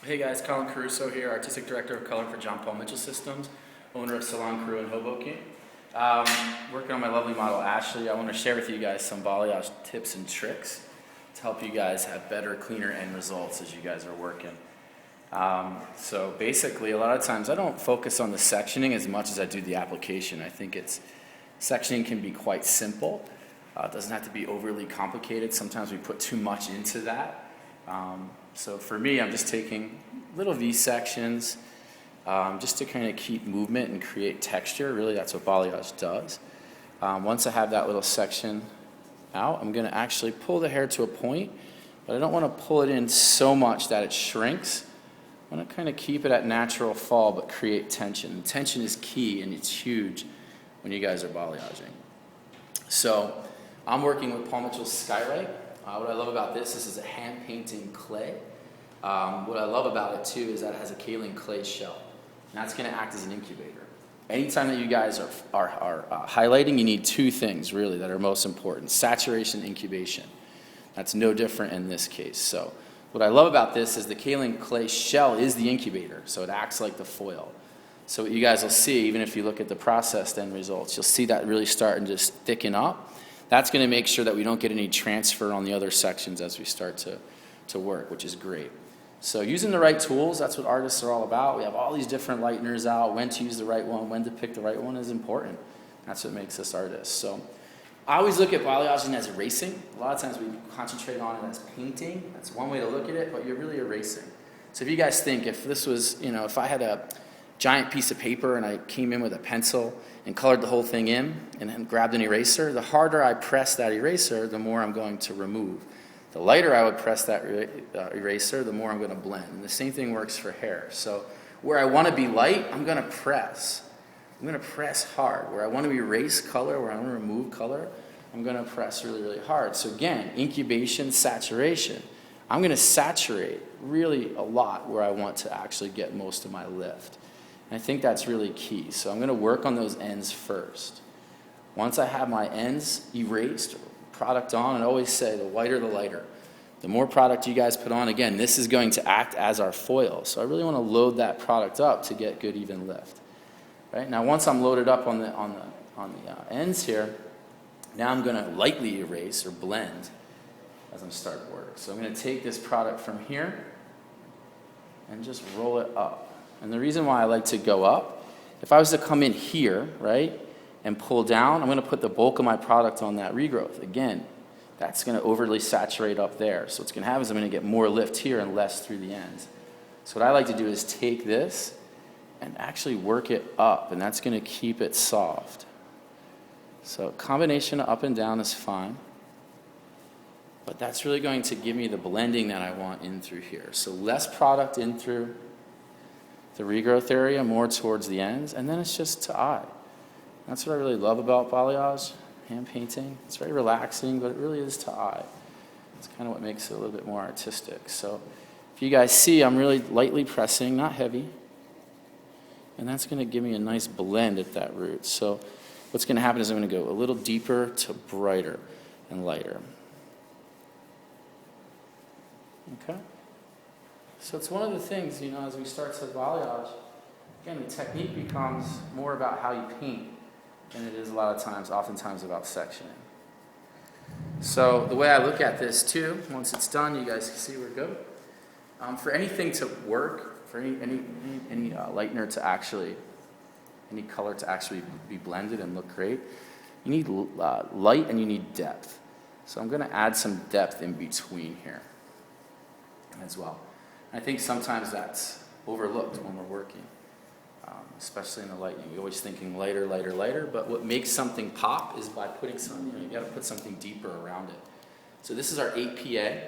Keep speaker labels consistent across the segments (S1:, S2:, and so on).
S1: Hey guys, Colin Caruso here, Artistic Director of Color for John Paul Mitchell Systems, owner of Salon Crew in Hoboken. Working on my lovely model Ashley. I want to share with you guys some balayage tips and tricks to help you guys have better, cleaner end results as you guys are working. So basically, a lot of times I don't focus on the sectioning as much as I do the application. I think sectioning can be quite simple. It doesn't have to be overly complicated. Sometimes we put too much into that. So for me, I'm just taking little V sections just to kind of keep movement and create texture. Really, that's what balayage does. Once I have that little section out, I'm going to actually pull the hair to a point, but I don't want to pull it in so much that it shrinks. I want to kind of keep it at natural fall, but create tension. And tension is key, and it's huge when you guys are balayaging. So I'm working with Paul Mitchell's Skylight. What I love about this is a hand painting clay. What I love about it too is that it has a kaolin clay shell. And that's going to act as an incubator. Anytime that you guys are highlighting, you need two things really that are most important: saturation, incubation. That's no different in this case. So what I love about this is the kaolin clay shell is the incubator, so it acts like the foil. So what you guys will see, even if you look at the processed end results, you'll see that really starting to just thicken up. That's going to make sure that we don't get any transfer on the other sections as we start to work, which is great. So using the right tools, that's what artists are all about. We have all these different lighteners out. When to use the right one, when to pick the right one is important. That's what makes us artists. So I always look at balayaging as erasing. A lot of times we concentrate on it as painting. That's one way to look at it, but you're really erasing. So if you guys think, if this was, if I had a giant piece of paper and I came in with a pencil and colored the whole thing in and then grabbed an eraser, the harder I press that eraser, the more I'm going to remove. The lighter I would press that eraser, the more I'm going to blend. And the same thing works for hair. So where I want to be light, I'm going to press. I'm going to press hard. Where I want to erase color, where I want to remove color, I'm going to press really, really hard. So again, incubation, saturation. I'm going to saturate really a lot where I want to actually get most of my lift. And I think that's really key. So I'm going to work on those ends first. Once I have my ends erased, product on, and I always say the whiter the lighter. The more product you guys put on, again, this is going to act as our foil. So I really want to load that product up to get good even lift. Right? Now once I'm loaded up on the ends here, now I'm going to lightly erase or blend as I'm starting work. So I'm going to take this product from here and just roll it up. And the reason why I like to go up, if I was to come in here, right, and pull down, I'm going to put the bulk of my product on that regrowth. Again, that's going to overly saturate up there. So what's going to happen is I'm going to get more lift here and less through the ends. So what I like to do is take this and actually work it up, and that's going to keep it soft. So combination of up and down is fine, but that's really going to give me the blending that I want in through here. So less product in through the regrowth area, more towards the ends, and then it's just to eye. That's what I really love about balayage, hand painting. It's very relaxing, but it really is to eye. It's kind of what makes it a little bit more artistic. So if you guys see, I'm really lightly pressing, not heavy. And that's going to give me a nice blend at that root. So what's going to happen is I'm going to go a little deeper to brighter and lighter. Okay? So it's one of the things, as we start to balayage, again, the technique becomes more about how you paint than it is oftentimes about sectioning. So the way I look at this too, once it's done, you guys can see we're good. For anything to work, for any lightener to actually, any color to actually be blended and look great, you need light and you need depth. So I'm going to add some depth in between here as well. I think sometimes that's overlooked when we're working. Especially in the lighting. You're always thinking lighter, lighter, lighter, but what makes something pop is by putting something, you got to put something deeper around it. So this is our 8PA,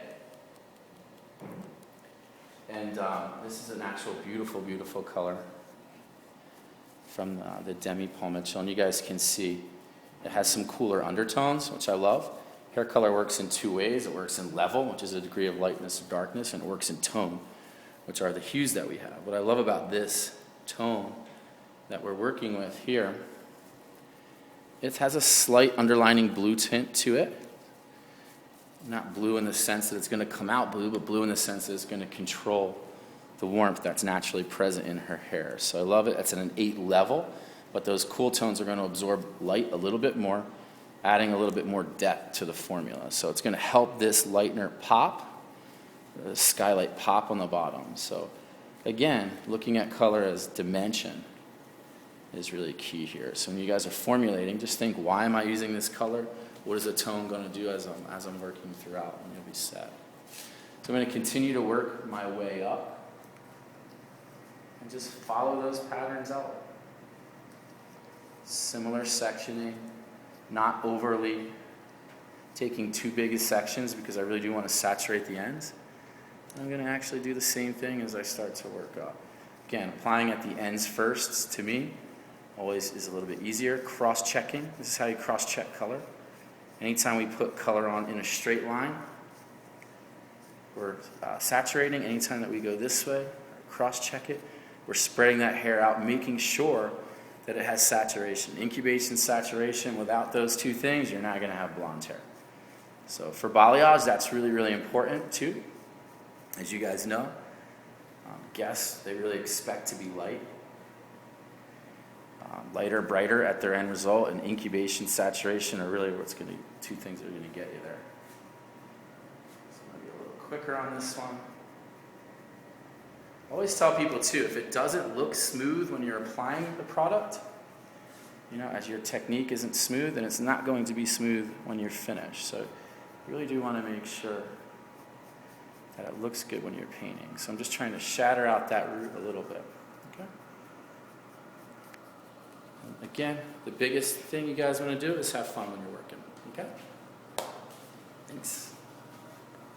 S1: and this is an actual beautiful, beautiful color from the Demi Paul Mitchell, and you guys can see it has some cooler undertones, which I love. Hair color works in two ways. It works in level, which is a degree of lightness or darkness, and it works in tone, which are the hues that we have. What I love about this tone that we're working with here, it has a slight underlining blue tint to it. Not blue in the sense that it's going to come out blue, but blue in the sense that it's going to control the warmth that's naturally present in her hair. So I love it. It's at an 8 level, but those cool tones are going to absorb light a little bit more, adding a little bit more depth to the formula. So it's going to help this lightener pop, the skylight pop on the bottom. So again, looking at color as dimension is really key here. So when you guys are formulating, just think, why am I using this color? What is the tone going to do as I'm working throughout, and you'll be set. So I'm going to continue to work my way up and just follow those patterns out. Similar sectioning, not overly taking too big of sections because I really do want to saturate the ends. I'm going to actually do the same thing as I start to work up. Again, applying at the ends first, to me, always is a little bit easier. Cross-checking, this is how you cross-check color. Anytime we put color on in a straight line, we're saturating. Anytime that we go this way, cross-check it, we're spreading that hair out, making sure that it has saturation. Incubation, saturation, without those two things, you're not going to have blonde hair. So for balayage, that's really, really important too. As you guys know, guests, they really expect to be light. Lighter, brighter at their end result, and incubation, saturation are really what's going to be two things that are going to get you there. So I'm going to be a little quicker on this one. I always tell people too, if it doesn't look smooth when you're applying the product, as your technique isn't smooth, then it's not going to be smooth when you're finished. So you really do want to make sure that it looks good when you're painting. So I'm just trying to shatter out that root a little bit. Okay. And again, the biggest thing you guys want to do is have fun when you're working. Okay? Thanks.